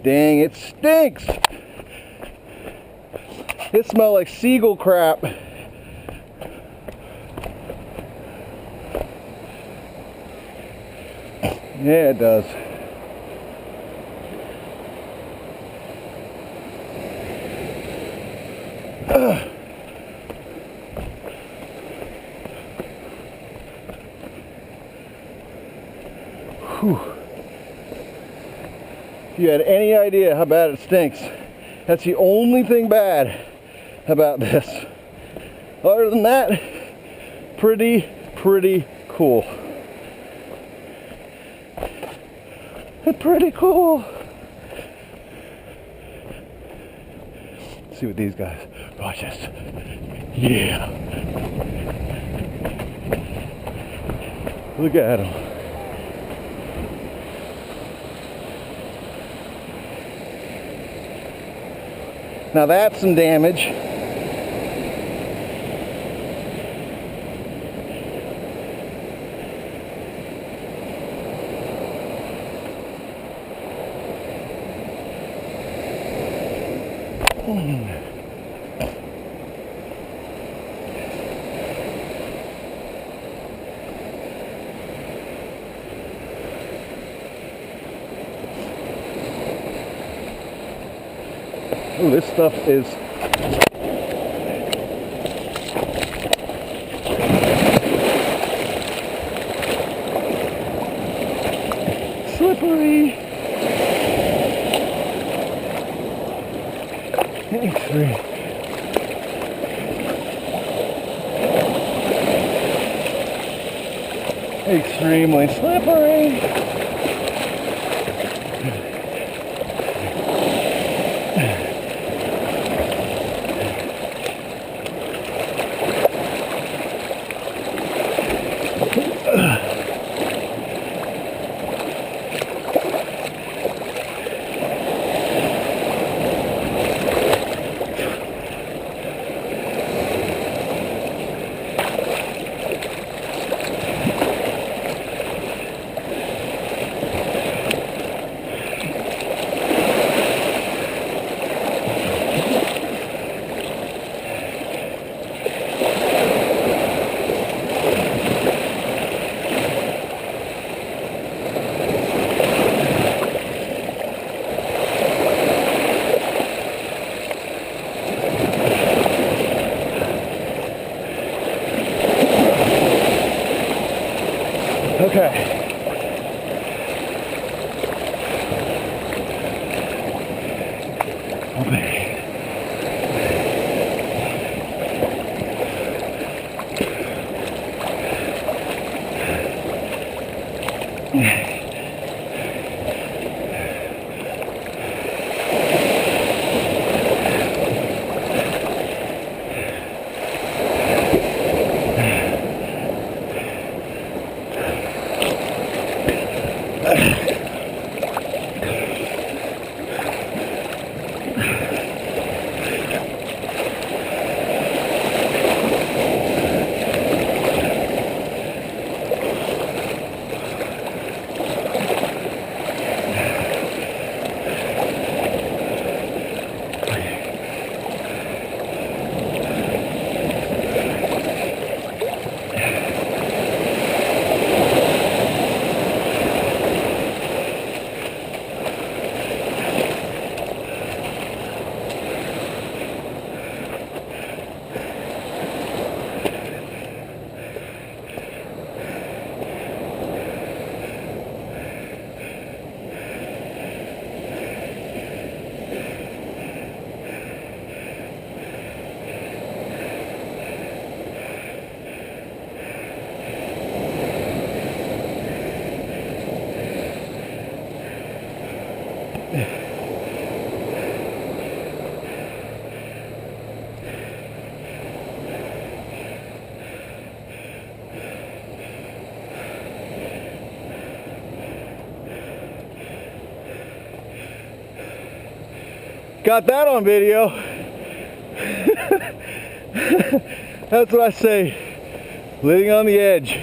Dang, it stinks. It smells like seagull crap. Yeah, it does. Whew. If you had any idea how bad it stinks, that's the only thing bad about this. Other than that, pretty cool. Pretty cool. Let's see what these guys. Watch this. Yeah. Look at them. Now that's some damage. Ooh, this stuff is slippery. Extremely slippery. Okay. Got that on video. That's what I say. Living on the edge.